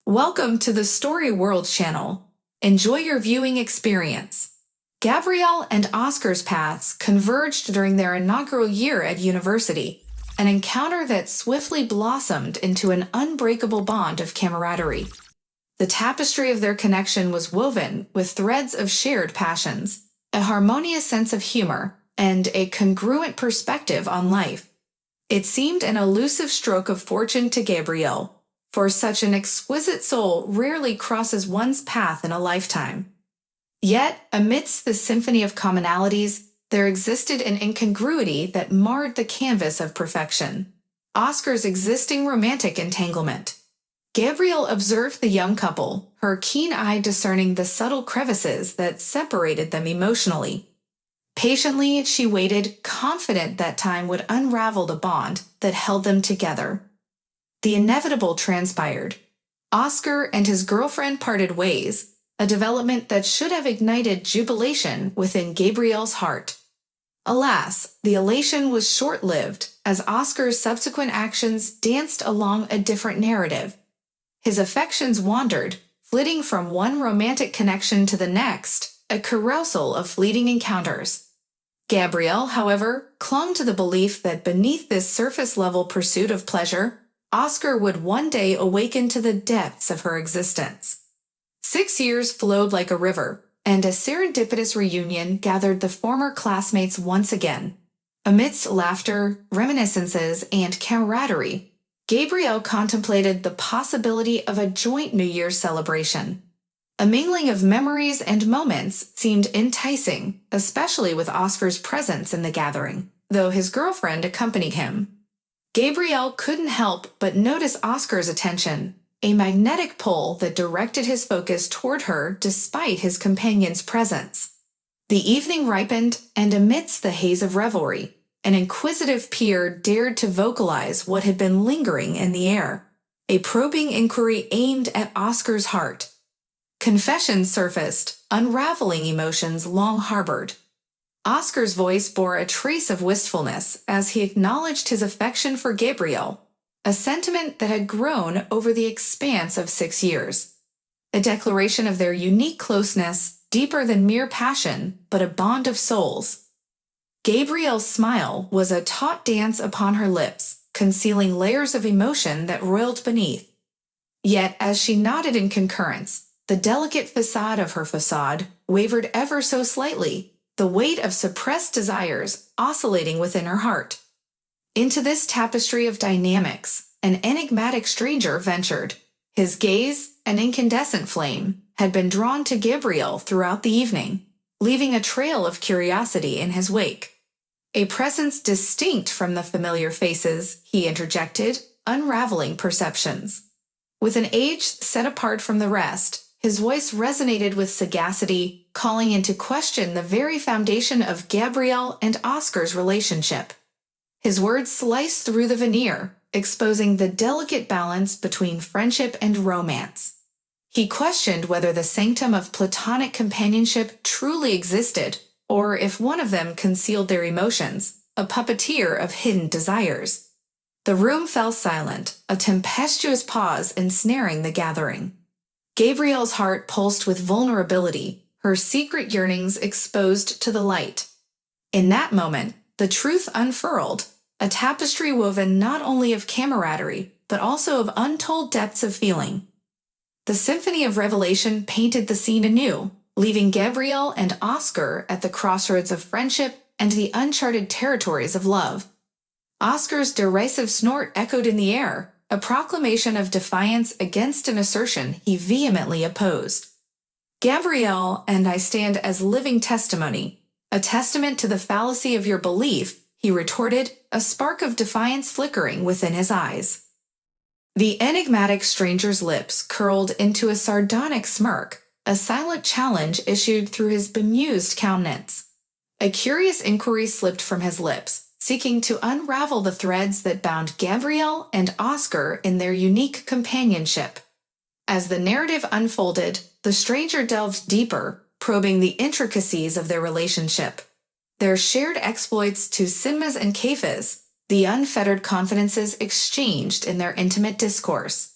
Welcome to the Story World channel. Enjoy your viewing experience. Gabrielle and Oscar's paths converged during their inaugural year at university, an encounter that swiftly blossomed into an unbreakable bond of camaraderie. The tapestry of their connection was woven with threads of shared passions, a harmonious sense of humor, and a congruent perspective on life. It seemed an elusive stroke of fortune to Gabrielle, for such an exquisite soul rarely crosses one's path in a lifetime. Yet, amidst the symphony of commonalities, there existed an incongruity that marred the canvas of perfection: Oscar's existing romantic entanglement. Gabrielle observed the young couple, her keen eye discerning the subtle crevices that separated them emotionally. Patiently, she waited, confident that time would unravel the bond that held them together. The inevitable transpired. Oscar and his girlfriend parted ways, a development that should have ignited jubilation within Gabrielle's heart. Alas, the elation was short-lived, as Oscar's subsequent actions danced along a different narrative. His affections wandered, flitting from one romantic connection to the next, a carousel of fleeting encounters. Gabrielle, however, clung to the belief that beneath this surface-level pursuit of pleasure, Oscar would one day awaken to the depths of her existence. 6 years flowed like a river, and a serendipitous reunion gathered the former classmates once again. Amidst laughter, reminiscences, and camaraderie, Gabrielle contemplated the possibility of a joint New Year's celebration. A mingling of memories and moments seemed enticing, especially with Oscar's presence in the gathering, though his girlfriend accompanied him. Gabrielle couldn't help but notice Oscar's attention, a magnetic pull that directed his focus toward her despite his companion's presence. The evening ripened, and amidst the haze of revelry, an inquisitive peer dared to vocalize what had been lingering in the air, a probing inquiry aimed at Oscar's heart. Confessions surfaced, unraveling emotions long harbored. Oscar's voice bore a trace of wistfulness as he acknowledged his affection for Gabrielle, a sentiment that had grown over the expanse of 6 years. A declaration of their unique closeness, deeper than mere passion, but a bond of souls. Gabrielle's smile was a taut dance upon her lips, concealing layers of emotion that roiled beneath. Yet, as she nodded in concurrence, the delicate facade of her facade wavered ever so slightly, the weight of suppressed desires oscillating within her heart. Into this tapestry of dynamics, an enigmatic stranger ventured. His gaze, an incandescent flame, had been drawn to Gabrielle throughout the evening, leaving a trail of curiosity in his wake. A presence distinct from the familiar faces, he interjected, unraveling perceptions. With an age set apart from the rest, his voice resonated with sagacity, calling into question the very foundation of Gabrielle and Oscar's relationship. His words sliced through the veneer, exposing the delicate balance between friendship and romance. He questioned whether the sanctum of platonic companionship truly existed, or if one of them concealed their emotions, a puppeteer of hidden desires. The room fell silent, a tempestuous pause ensnaring the gathering. Gabrielle's heart pulsed with vulnerability, her secret yearnings exposed to the light. In that moment, the truth unfurled, a tapestry woven not only of camaraderie, but also of untold depths of feeling. The symphony of revelation painted the scene anew, leaving Gabrielle and Oscar at the crossroads of friendship and the uncharted territories of love. Oscar's derisive snort echoed in the air, a proclamation of defiance against an assertion he vehemently opposed. Gabrielle and I stand as living testimony, a testament to the fallacy of your belief, he retorted, a spark of defiance flickering within his eyes. The enigmatic stranger's lips curled into a sardonic smirk, a silent challenge issued through his bemused countenance. A curious inquiry slipped from his lips, seeking to unravel the threads that bound Gabrielle and Oscar in their unique companionship. As the narrative unfolded, the stranger delved deeper, probing the intricacies of their relationship. Their shared exploits to Simmas and Kefas, the unfettered confidences exchanged in their intimate discourse.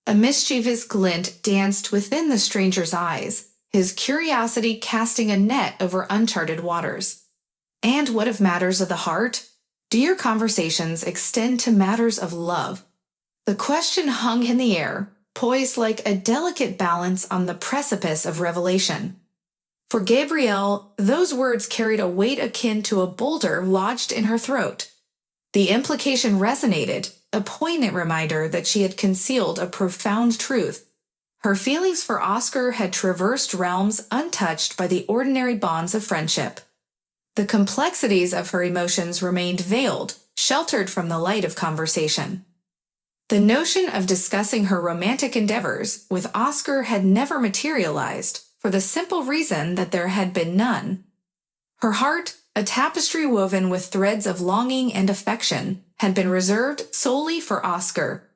A mischievous glint danced within the stranger's eyes, his curiosity casting a net over uncharted waters. And what of matters of the heart? Do your conversations extend to matters of love? The question hung in the air, poised like a delicate balance on the precipice of revelation. For Gabrielle, those words carried a weight akin to a boulder lodged in her throat. The implication resonated, a poignant reminder that she had concealed a profound truth. Her feelings for Oscar had traversed realms untouched by the ordinary bonds of friendship. The complexities of her emotions remained veiled, sheltered from the light of conversation. The notion of discussing her romantic endeavors with Oscar had never materialized, for the simple reason that there had been none. Her heart, a tapestry woven with threads of longing and affection, had been reserved solely for Oscar.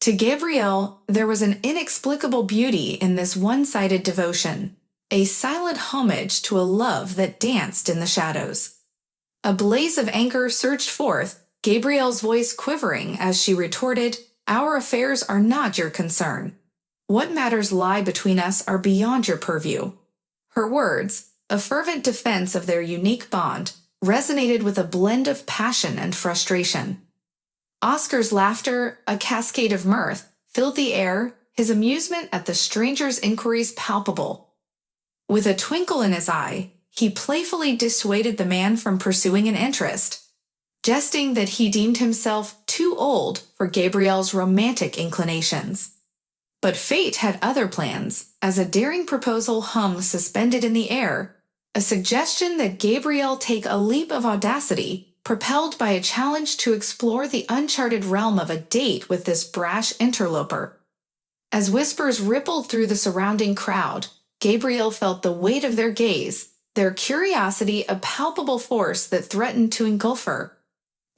To Gabrielle, there was an inexplicable beauty in this one-sided devotion, a silent homage to a love that danced in the shadows. A blaze of anger surged forth, Gabrielle's voice quivering as she retorted, "Our affairs are not your concern. What matters lie between us are beyond your purview." Her words, a fervent defense of their unique bond, resonated with a blend of passion and frustration. Oscar's laughter, a cascade of mirth, filled the air, his amusement at the stranger's inquiries palpable. With a twinkle in his eye, he playfully dissuaded the man from pursuing an interest, jesting that he deemed himself too old for Gabrielle's romantic inclinations. But fate had other plans, as a daring proposal hung suspended in the air, a suggestion that Gabrielle take a leap of audacity, propelled by a challenge to explore the uncharted realm of a date with this brash interloper. As whispers rippled through the surrounding crowd, Gabrielle felt the weight of their gaze, their curiosity a palpable force that threatened to engulf her.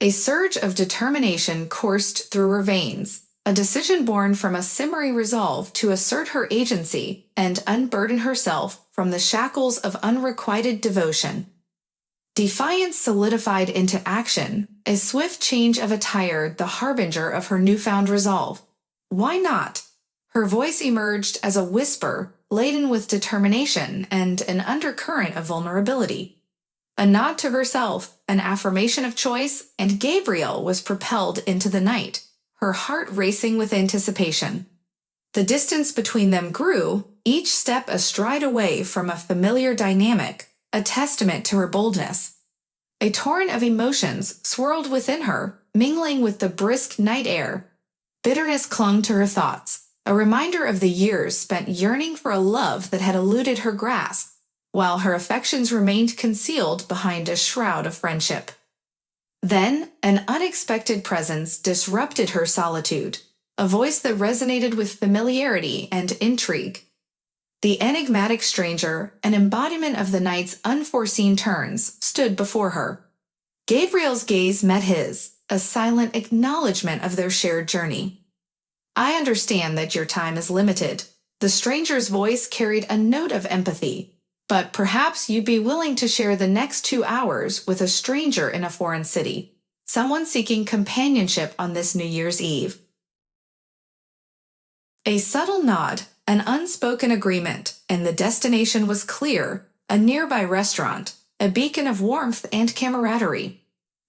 A surge of determination coursed through her veins, a decision born from a simmering resolve to assert her agency and unburden herself from the shackles of unrequited devotion. Defiance solidified into action, a swift change of attire the harbinger of her newfound resolve. "Why not?" Her voice emerged as a whisper, laden with determination and an undercurrent of vulnerability. A nod to herself, an affirmation of choice, and Gabrielle was propelled into the night, her heart racing with anticipation. The distance between them grew, each step a stride away from a familiar dynamic, a testament to her boldness. A torrent of emotions swirled within her, mingling with the brisk night air. Bitterness clung to her thoughts, a reminder of the years spent yearning for a love that had eluded her grasp, while her affections remained concealed behind a shroud of friendship. Then, an unexpected presence disrupted her solitude, a voice that resonated with familiarity and intrigue. The enigmatic stranger, an embodiment of the night's unforeseen turns, stood before her. Gabrielle's gaze met his, a silent acknowledgement of their shared journey. "I understand that your time is limited." The stranger's voice carried a note of empathy. "But perhaps you'd be willing to share the next 2 hours with a stranger in a foreign city, someone seeking companionship on this New Year's Eve." A subtle nod, an unspoken agreement, and the destination was clear, a nearby restaurant, a beacon of warmth and camaraderie.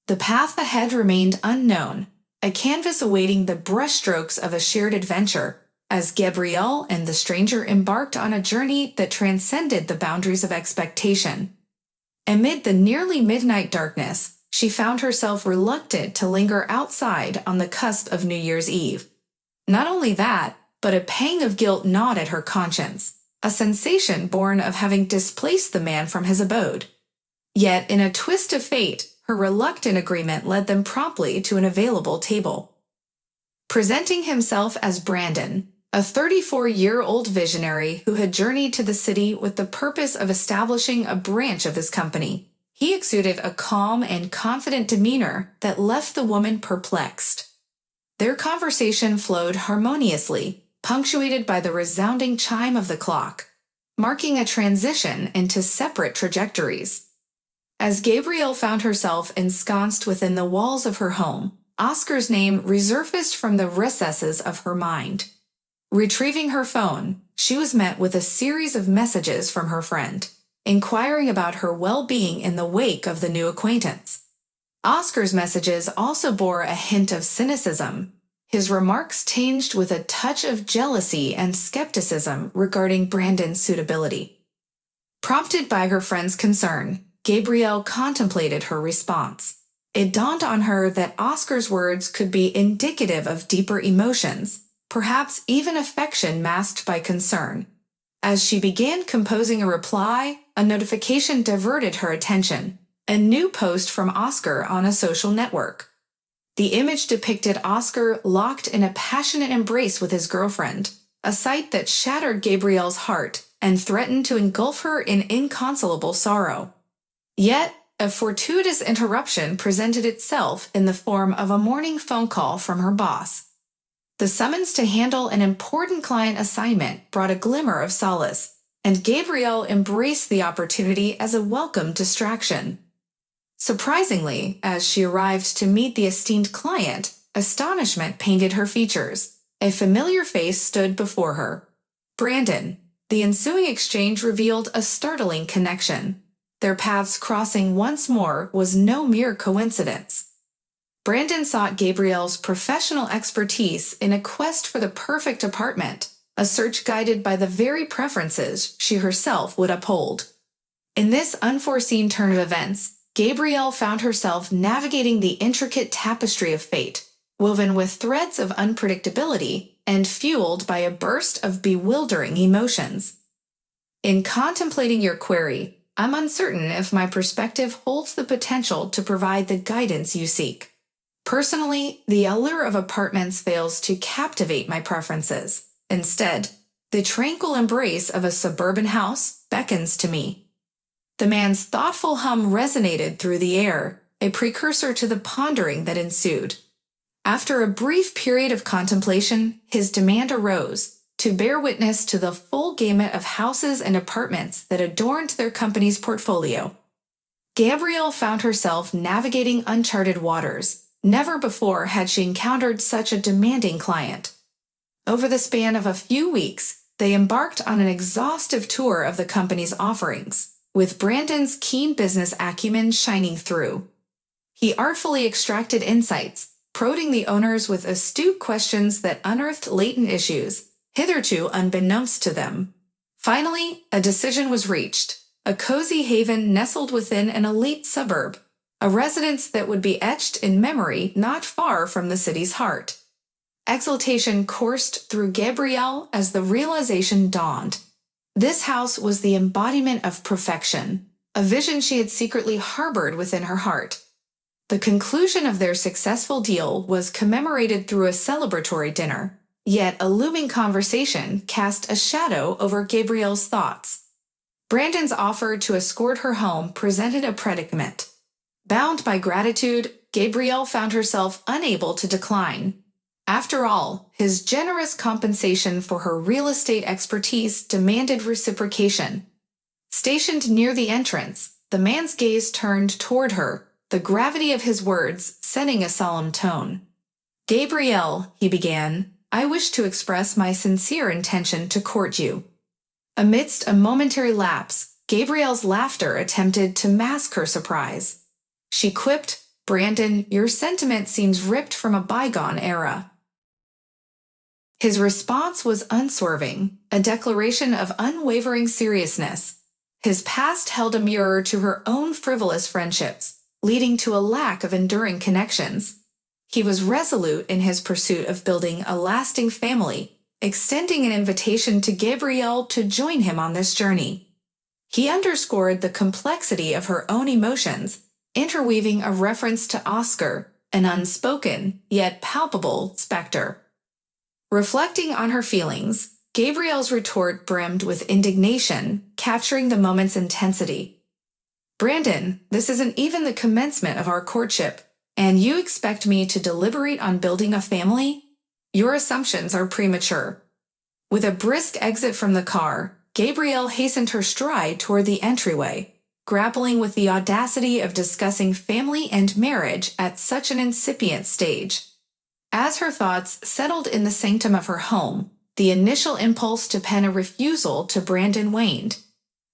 The path ahead remained unknown, a canvas awaiting the brushstrokes of a shared adventure, as Gabrielle and the stranger embarked on a journey that transcended the boundaries of expectation. Amid the nearly midnight darkness, she found herself reluctant to linger outside on the cusp of New Year's Eve. Not only that, but a pang of guilt gnawed at her conscience, a sensation born of having displaced the man from his abode. Yet, in a twist of fate, her reluctant agreement led them promptly to an available table. Presenting himself as Brandon, a 34-year-old visionary who had journeyed to the city with the purpose of establishing a branch of his company, he exuded a calm and confident demeanor that left the woman perplexed. Their conversation flowed harmoniously, punctuated by the resounding chime of the clock, marking a transition into separate trajectories. As Gabrielle found herself ensconced within the walls of her home, Oscar's name resurfaced from the recesses of her mind. Retrieving her phone, she was met with a series of messages from her friend, inquiring about her well-being in the wake of the new acquaintance. Oscar's messages also bore a hint of cynicism, his remarks tinged with a touch of jealousy and skepticism regarding Brandon's suitability. Prompted by her friend's concern, Gabrielle contemplated her response. It dawned on her that Oscar's words could be indicative of deeper emotions, perhaps even affection masked by concern. As she began composing a reply, a notification diverted her attention, a new post from Oscar on a social network. The image depicted Oscar locked in a passionate embrace with his girlfriend, a sight that shattered Gabrielle's heart and threatened to engulf her in inconsolable sorrow. Yet, a fortuitous interruption presented itself in the form of a morning phone call from her boss. The summons to handle an important client assignment brought a glimmer of solace, and Gabrielle embraced the opportunity as a welcome distraction. Surprisingly, as she arrived to meet the esteemed client, astonishment painted her features. A familiar face stood before her. Brandon. The ensuing exchange revealed a startling connection. Their paths crossing once more was no mere coincidence. Brandon sought Gabrielle's professional expertise in a quest for the perfect apartment, a search guided by the very preferences she herself would uphold. In this unforeseen turn of events, Gabrielle found herself navigating the intricate tapestry of fate, woven with threads of unpredictability and fueled by a burst of bewildering emotions. In contemplating your query, I'm uncertain if my perspective holds the potential to provide the guidance you seek. Personally, the allure of apartments fails to captivate my preferences. Instead, the tranquil embrace of a suburban house beckons to me. The man's thoughtful hum resonated through the air, a precursor to the pondering that ensued. After a brief period of contemplation, his demand arose, to bear witness to the full gamut of houses and apartments that adorned their company's portfolio. Gabrielle found herself navigating uncharted waters. Never before had she encountered such a demanding client. Over the span of a few weeks, they embarked on an exhaustive tour of the company's offerings, with Brandon's keen business acumen shining through. He artfully extracted insights, prodding the owners with astute questions that unearthed latent issues, hitherto unbeknownst to them. Finally, a decision was reached, a cozy haven nestled within an elite suburb, a residence that would be etched in memory not far from the city's heart. Exultation coursed through Gabrielle as the realization dawned. This house was the embodiment of perfection, a vision she had secretly harbored within her heart. The conclusion of their successful deal was commemorated through a celebratory dinner, yet a looming conversation cast a shadow over Gabrielle's thoughts. Brandon's offer to escort her home presented a predicament. Bound by gratitude, Gabrielle found herself unable to decline. After all, his generous compensation for her real estate expertise demanded reciprocation. Stationed near the entrance, the man's gaze turned toward her, the gravity of his words setting a solemn tone. "Gabrielle," he began, "I wish to express my sincere intention to court you." Amidst a momentary lapse, Gabrielle's laughter attempted to mask her surprise. She quipped, "Brandon, your sentiment seems ripped from a bygone era." His response was unswerving, a declaration of unwavering seriousness. His past held a mirror to her own frivolous friendships, leading to a lack of enduring connections. He was resolute in his pursuit of building a lasting family, extending an invitation to Gabrielle to join him on this journey. He underscored the complexity of her own emotions, interweaving a reference to Oscar, an unspoken, yet palpable specter. Reflecting on her feelings, Gabrielle's retort brimmed with indignation, capturing the moment's intensity. "Brandon, this isn't even the commencement of our courtship, and you expect me to deliberate on building a family? Your assumptions are premature." With a brisk exit from the car, Gabrielle hastened her stride toward the entryway, grappling with the audacity of discussing family and marriage at such an incipient stage. As her thoughts settled in the sanctum of her home, the initial impulse to pen a refusal to Brandon waned.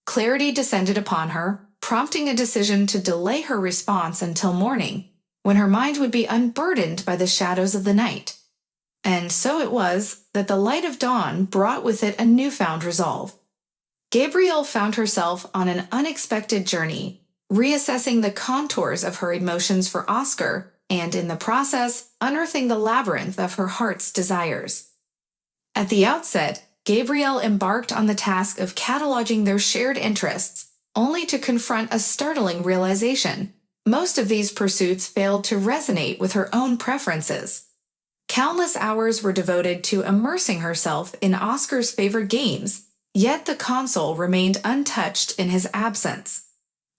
Clarity descended upon her, prompting a decision to delay her response until morning, when her mind would be unburdened by the shadows of the night. And so it was that the light of dawn brought with it a newfound resolve. Gabrielle found herself on an unexpected journey, reassessing the contours of her emotions for Oscar and, in the process, unearthing the labyrinth of her heart's desires. At the outset, Gabrielle embarked on the task of cataloging their shared interests, only to confront a startling realization. Most of these pursuits failed to resonate with her own preferences. Countless hours were devoted to immersing herself in Oscar's favorite games, yet the console remained untouched in his absence.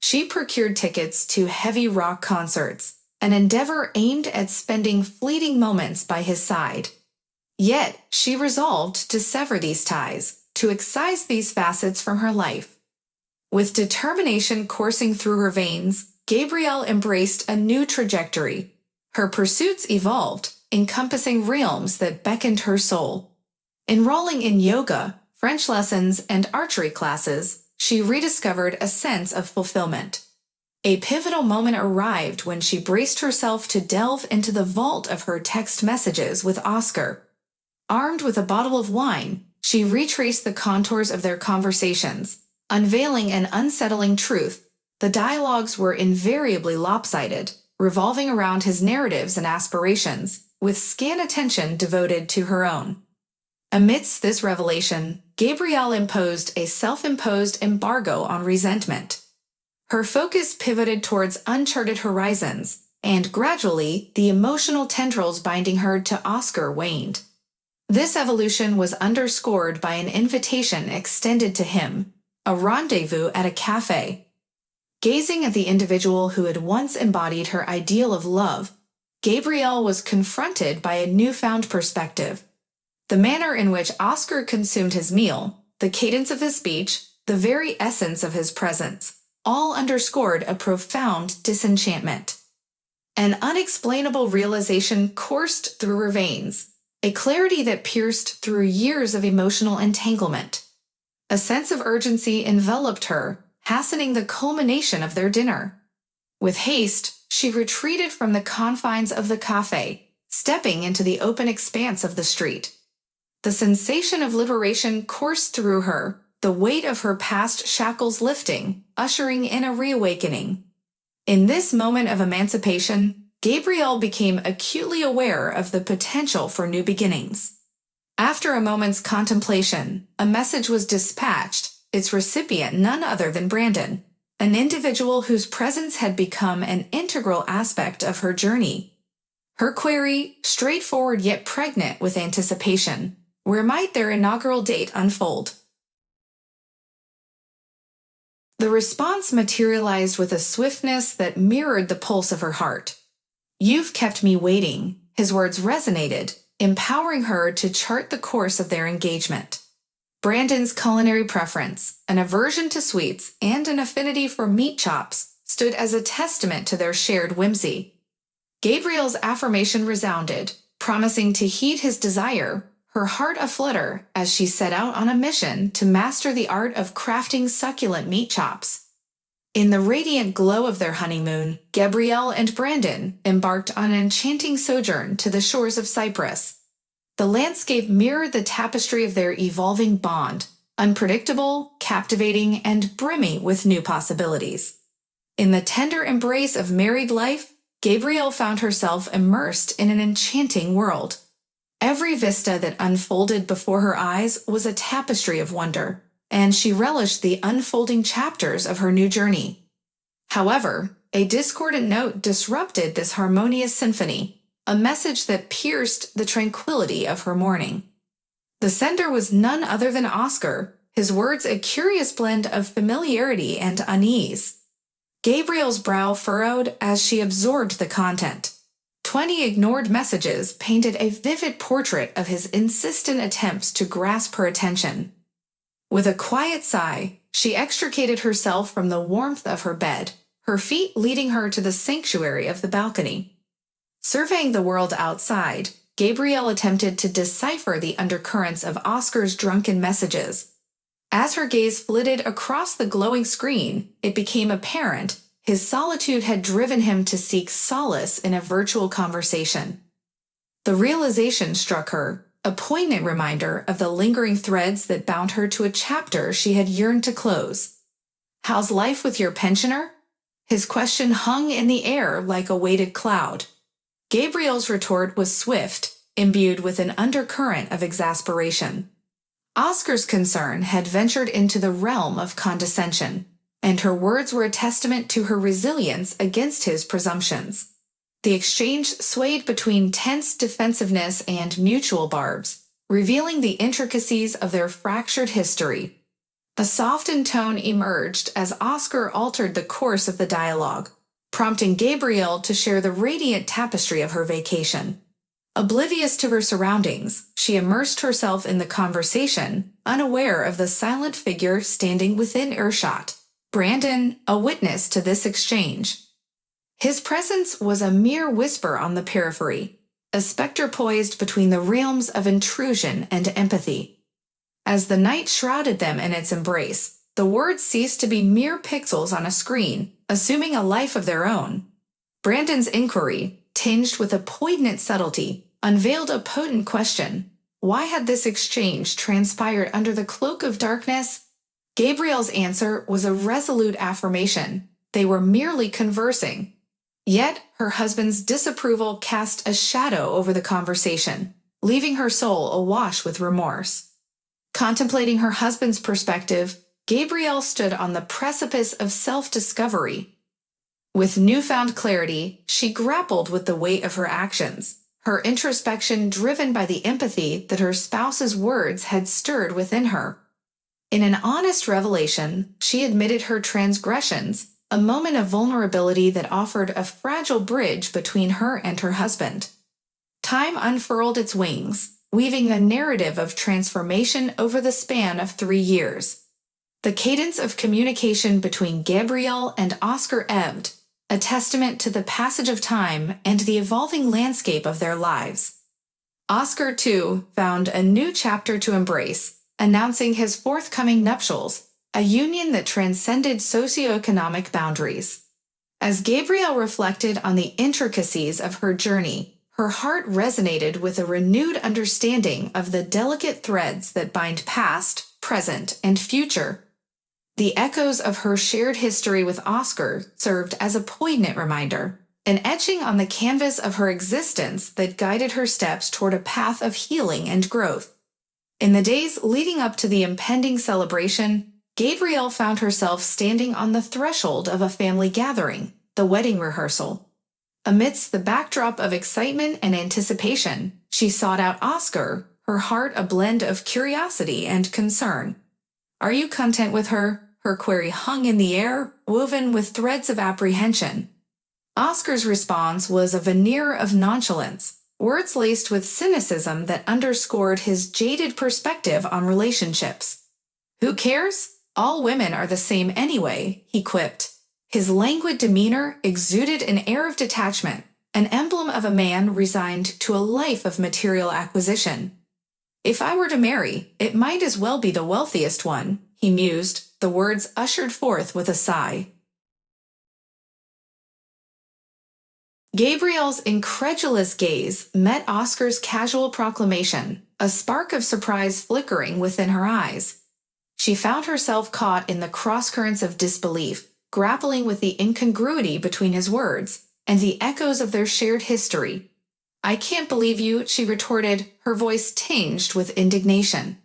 She procured tickets to heavy rock concerts, an endeavor aimed at spending fleeting moments by his side. Yet she resolved to sever these ties, to excise these facets from her life. With determination coursing through her veins, Gabrielle embraced a new trajectory. Her pursuits evolved, encompassing realms that beckoned her soul. Enrolling in yoga, French lessons, and archery classes, she rediscovered a sense of fulfillment. A pivotal moment arrived when she braced herself to delve into the vault of her text messages with Oscar. Armed with a bottle of wine, she retraced the contours of their conversations, unveiling an unsettling truth. The dialogues were invariably lopsided, revolving around his narratives and aspirations, with scant attention devoted to her own. Amidst this revelation, Gabrielle imposed a self-imposed embargo on resentment. Her focus pivoted towards uncharted horizons, and gradually, the emotional tendrils binding her to Oscar waned. This evolution was underscored by an invitation extended to him, a rendezvous at a cafe. Gazing at the individual who had once embodied her ideal of love, Gabrielle was confronted by a newfound perspective. The manner in which Oscar consumed his meal, the cadence of his speech, the very essence of his presence, all underscored a profound disenchantment. An unexplainable realization coursed through her veins, a clarity that pierced through years of emotional entanglement. A sense of urgency enveloped her, hastening the culmination of their dinner. With haste, she retreated from the confines of the cafe, stepping into the open expanse of the street. The sensation of liberation coursed through her, the weight of her past shackles lifting, ushering in a reawakening. In this moment of emancipation, Gabrielle became acutely aware of the potential for new beginnings. After a moment's contemplation, a message was dispatched, its recipient none other than Brandon, an individual whose presence had become an integral aspect of her journey. Her query, straightforward yet pregnant with anticipation: where might their inaugural date unfold? The response materialized with a swiftness that mirrored the pulse of her heart. "You've kept me waiting," his words resonated, empowering her to chart the course of their engagement. Brandon's culinary preference, an aversion to sweets, and an affinity for meat chops stood as a testament to their shared whimsy. Gabrielle's affirmation resounded, promising to heed his desire, her heart aflutter as she set out on a mission to master the art of crafting succulent meat chops. In the radiant glow of their honeymoon, Gabrielle and Brandon embarked on an enchanting sojourn to the shores of Cyprus. The landscape mirrored the tapestry of their evolving bond, unpredictable, captivating, and brimming with new possibilities. In the tender embrace of married life, Gabrielle found herself immersed in an enchanting world. Every vista that unfolded before her eyes was a tapestry of wonder, and she relished the unfolding chapters of her new journey. However, a discordant note disrupted this harmonious symphony, a message that pierced the tranquility of her morning. The sender was none other than Oscar, his words a curious blend of familiarity and unease. Gabrielle's brow furrowed as she absorbed the content. 20 ignored messages painted a vivid portrait of his insistent attempts to grasp her attention. With a quiet sigh, she extricated herself from the warmth of her bed, her feet leading her to the sanctuary of the balcony. Surveying the world outside, Gabrielle attempted to decipher the undercurrents of Oscar's drunken messages. As her gaze flitted across the glowing screen, it became apparent his solitude had driven him to seek solace in a virtual conversation. The realization struck her, a poignant reminder of the lingering threads that bound her to a chapter she had yearned to close. "How's life with your pensioner?" His question hung in the air like a weighted cloud. Gabrielle's retort was swift, imbued with an undercurrent of exasperation. Oscar's concern had ventured into the realm of condescension, and her words were a testament to her resilience against his presumptions. The exchange swayed between tense defensiveness and mutual barbs, revealing the intricacies of their fractured history. A softened tone emerged as Oscar altered the course of the dialogue, prompting Gabrielle to share the radiant tapestry of her vacation. Oblivious to her surroundings, she immersed herself in the conversation, unaware of the silent figure standing within earshot. Brandon, a witness to this exchange. His presence was a mere whisper on the periphery, a specter poised between the realms of intrusion and empathy. As the night shrouded them in its embrace, the words ceased to be mere pixels on a screen, assuming a life of their own. Brandon's inquiry, tinged with a poignant subtlety, unveiled a potent question. Why had this exchange transpired under the cloak of darkness? Gabrielle's answer was a resolute affirmation. They were merely conversing. Yet, her husband's disapproval cast a shadow over the conversation, leaving her soul awash with remorse. Contemplating her husband's perspective, Gabrielle stood on the precipice of self-discovery. With newfound clarity, she grappled with the weight of her actions, her introspection driven by the empathy that her spouse's words had stirred within her. In an honest revelation, she admitted her transgressions, a moment of vulnerability that offered a fragile bridge between her and her husband. Time unfurled its wings, weaving a narrative of transformation over the span of 3 years. The cadence of communication between Gabrielle and Oscar ebbed, a testament to the passage of time and the evolving landscape of their lives. Oscar, too, found a new chapter to embrace, announcing his forthcoming nuptials, a union that transcended socioeconomic boundaries. As Gabrielle reflected on the intricacies of her journey, her heart resonated with a renewed understanding of the delicate threads that bind past, present, and future. The echoes of her shared history with Oscar served as a poignant reminder, an etching on the canvas of her existence that guided her steps toward a path of healing and growth. In the days leading up to the impending celebration, Gabrielle found herself standing on the threshold of a family gathering, the wedding rehearsal. Amidst the backdrop of excitement and anticipation, she sought out Oscar, her heart a blend of curiosity and concern. "Are you content with her?" Her query hung in the air, woven with threads of apprehension. Oscar's response was a veneer of nonchalance, words laced with cynicism that underscored his jaded perspective on relationships. "Who cares? All women are the same anyway," he quipped. His languid demeanor exuded an air of detachment, an emblem of a man resigned to a life of material acquisition. "If I were to marry, it might as well be the wealthiest one," he mused, the words ushered forth with a sigh. Gabrielle's incredulous gaze met Oscar's casual proclamation, a spark of surprise flickering within her eyes. She found herself caught in the crosscurrents of disbelief, grappling with the incongruity between his words and the echoes of their shared history. "I can't believe you," she retorted, her voice tinged with indignation.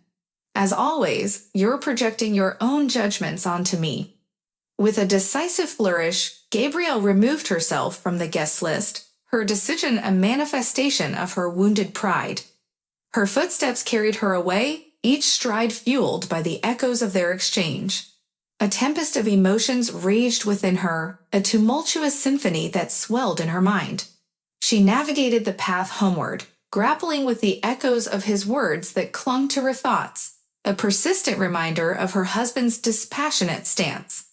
"As always, you're projecting your own judgments onto me." With a decisive flourish, Gabrielle removed herself from the guest list, her decision a manifestation of her wounded pride. Her footsteps carried her away, each stride fueled by the echoes of their exchange. A tempest of emotions raged within her, a tumultuous symphony that swelled in her mind. She navigated the path homeward, grappling with the echoes of his words that clung to her thoughts, a persistent reminder of her husband's dispassionate stance.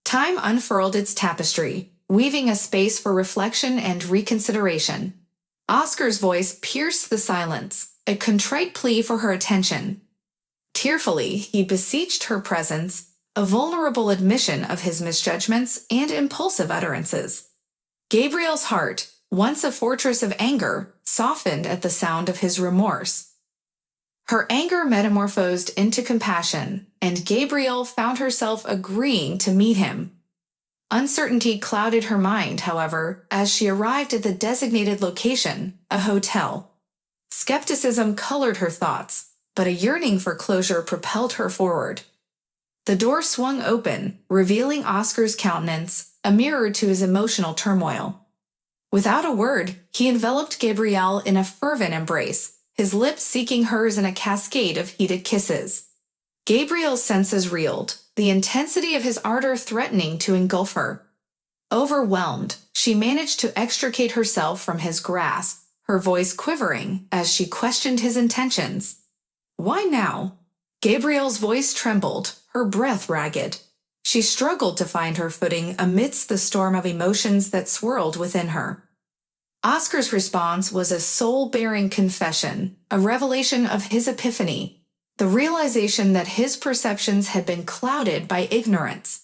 Time unfurled its tapestry, weaving a space for reflection and reconsideration. Oscar's voice pierced the silence, a contrite plea for her attention. Tearfully, he beseeched her presence, a vulnerable admission of his misjudgments and impulsive utterances. Gabrielle's heart, once a fortress of anger, softened at the sound of his remorse. Her anger metamorphosed into compassion, and Gabrielle found herself agreeing to meet him. Uncertainty clouded her mind, however, as she arrived at the designated location, a hotel. Skepticism colored her thoughts, but a yearning for closure propelled her forward. The door swung open, revealing Oscar's countenance, a mirror to his emotional turmoil. Without a word, he enveloped Gabrielle in a fervent embrace, his lips seeking hers in a cascade of heated kisses. Gabrielle's senses reeled, the intensity of his ardor threatening to engulf her. Overwhelmed, she managed to extricate herself from his grasp, her voice quivering as she questioned his intentions. "Why now?" Gabrielle's voice trembled, her breath ragged. She struggled to find her footing amidst the storm of emotions that swirled within her. Oscar's response was a soul-bearing confession, a revelation of his epiphany, the realization that his perceptions had been clouded by ignorance.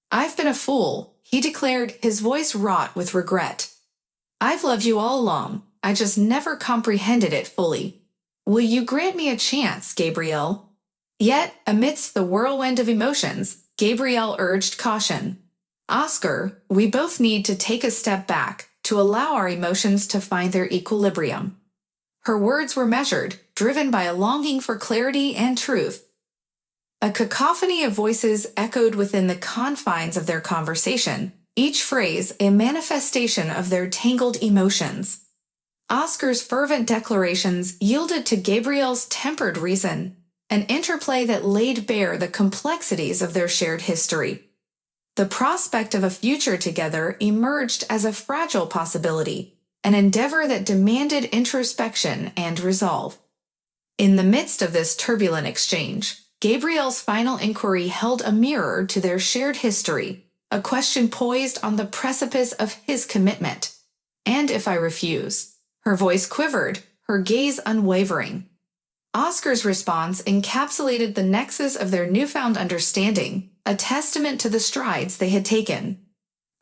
"I've been a fool," he declared, his voice wrought with regret. "I've loved you all along, I just never comprehended it fully. Will you grant me a chance, Gabrielle?" Yet, amidst the whirlwind of emotions, Gabrielle urged caution. "Oscar, we both need to take a step back, to allow our emotions to find their equilibrium." Her words were measured, driven by a longing for clarity and truth. A cacophony of voices echoed within the confines of their conversation, each phrase a manifestation of their tangled emotions. Oscar's fervent declarations yielded to Gabrielle's tempered reason, an interplay that laid bare the complexities of their shared history. The prospect of a future together emerged as a fragile possibility, an endeavor that demanded introspection and resolve. In the midst of this turbulent exchange, Gabrielle's final inquiry held a mirror to their shared history, a question poised on the precipice of his commitment. "And if I refuse?" Her voice quivered, her gaze unwavering. Oscar's response encapsulated the nexus of their newfound understanding, a testament to the strides they had taken.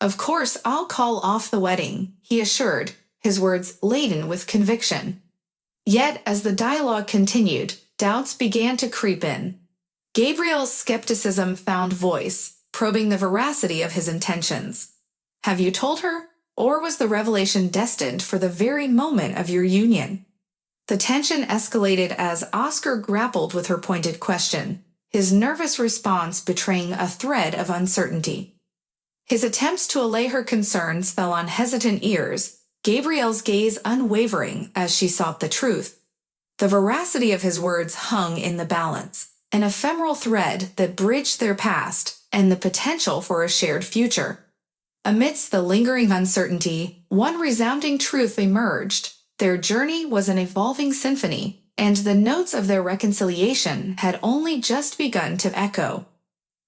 "Of course, I'll call off the wedding," he assured, his words laden with conviction. Yet, as the dialogue continued, doubts began to creep in. Gabrielle's skepticism found voice, probing the veracity of his intentions. "Have you told her? Or was the revelation destined for the very moment of your union?" The tension escalated as Oscar grappled with her pointed question, his nervous response betraying a thread of uncertainty. His attempts to allay her concerns fell on hesitant ears, Gabrielle's gaze unwavering as she sought the truth. The veracity of his words hung in the balance, an ephemeral thread that bridged their past and the potential for a shared future. Amidst the lingering uncertainty, one resounding truth emerged. Their journey was an evolving symphony, and the notes of their reconciliation had only just begun to echo.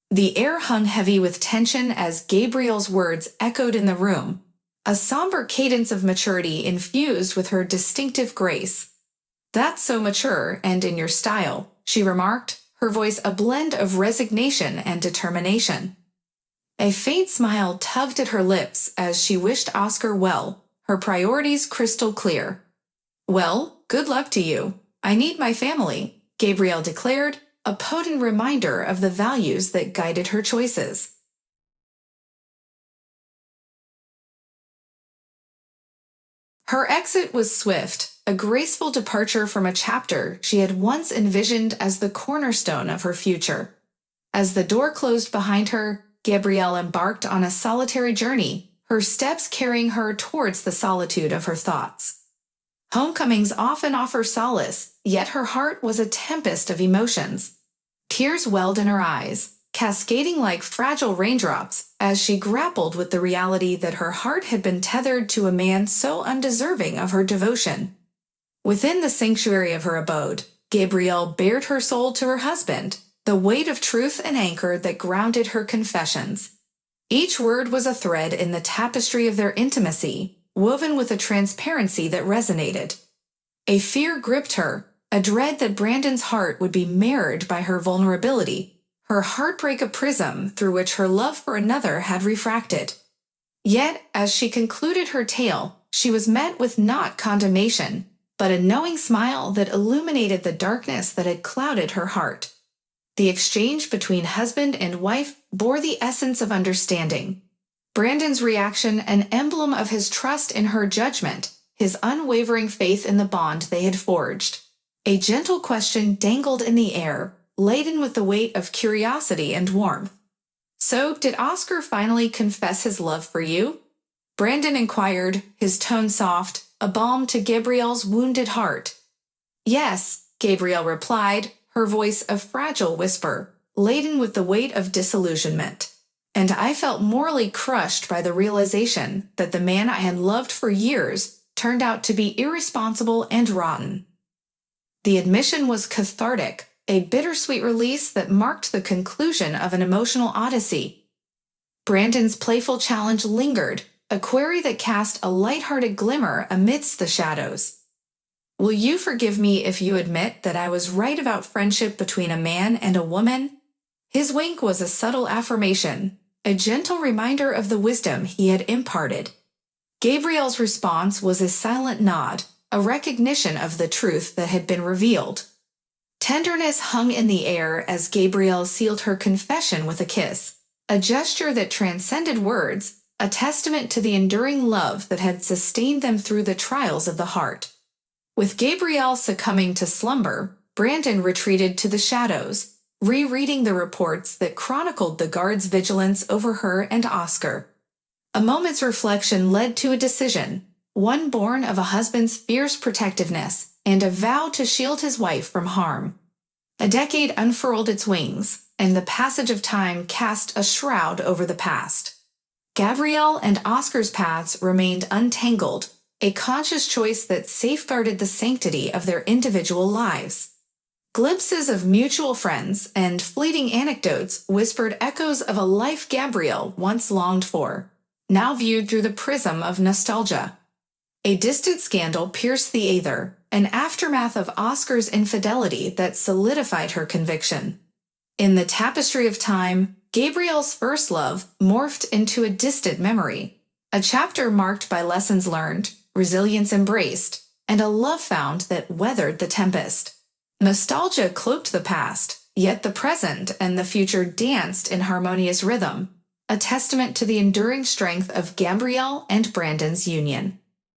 The air hung heavy with tension as Gabrielle's words echoed in the room, a somber cadence of maturity infused with her distinctive grace. "That's so mature and in your style," she remarked, her voice a blend of resignation and determination. A faint smile tugged at her lips as she wished Oscar well, her priorities crystal clear. "Well, good luck to you. I need my family," Gabrielle declared, a potent reminder of the values that guided her choices. Her exit was swift, a graceful departure from a chapter she had once envisioned as the cornerstone of her future. As the door closed behind her, Gabrielle embarked on a solitary journey, her steps carrying her towards the solitude of her thoughts. Homecomings often offer solace, yet her heart was a tempest of emotions. Tears welled in her eyes, cascading like fragile raindrops as she grappled with the reality that her heart had been tethered to a man so undeserving of her devotion. Within the sanctuary of her abode, Gabrielle bared her soul to her husband, the weight of truth and anchor that grounded her confessions. Each word was a thread in the tapestry of their intimacy, woven with a transparency that resonated. A fear gripped her, a dread that Brandon's heart would be mirrored by her vulnerability, her heartbreak a prism through which her love for another had refracted. Yet, as she concluded her tale, she was met with not condemnation, but a knowing smile that illuminated the darkness that had clouded her heart. The exchange between husband and wife bore the essence of understanding. Brandon's reaction an emblem of his trust in her judgment, his unwavering faith in the bond they had forged. A gentle question dangled in the air, laden with the weight of curiosity and warmth. "So, did Oscar finally confess his love for you?" Brandon inquired, his tone soft, a balm to Gabrielle's wounded heart. "Yes," Gabrielle replied, her voice a fragile whisper, laden with the weight of disillusionment. "And I felt morally crushed by the realization that the man I had loved for years turned out to be irresponsible and rotten." The admission was cathartic, a bittersweet release that marked the conclusion of an emotional odyssey. Brandon's playful challenge lingered, a query that cast a light-hearted glimmer amidst the shadows. "Will you forgive me if you admit that I was right about friendship between a man and a woman?" His wink was a subtle affirmation, a gentle reminder of the wisdom he had imparted. Gabrielle's response was a silent nod, a recognition of the truth that had been revealed. Tenderness hung in the air as Gabrielle sealed her confession with a kiss, a gesture that transcended words, a testament to the enduring love that had sustained them through the trials of the heart. With Gabrielle succumbing to slumber, Brandon retreated to the shadows, rereading the reports that chronicled the guards' vigilance over her and Oscar. A moment's reflection led to a decision, one born of a husband's fierce protectiveness and a vow to shield his wife from harm. A decade unfurled its wings, and the passage of time cast a shroud over the past. Gabrielle and Oscar's paths remained untangled, a conscious choice that safeguarded the sanctity of their individual lives. Glimpses of mutual friends and fleeting anecdotes whispered echoes of a life Gabrielle once longed for, now viewed through the prism of nostalgia. A distant scandal pierced the aether, an aftermath of Oscar's infidelity that solidified her conviction. In the tapestry of time, Gabrielle's first love morphed into a distant memory, a chapter marked by lessons learned, resilience embraced, and a love found that weathered the tempest. Nostalgia cloaked the past, yet the present and the future danced in harmonious rhythm, a testament to the enduring strength of Gabrielle and Brandon's union.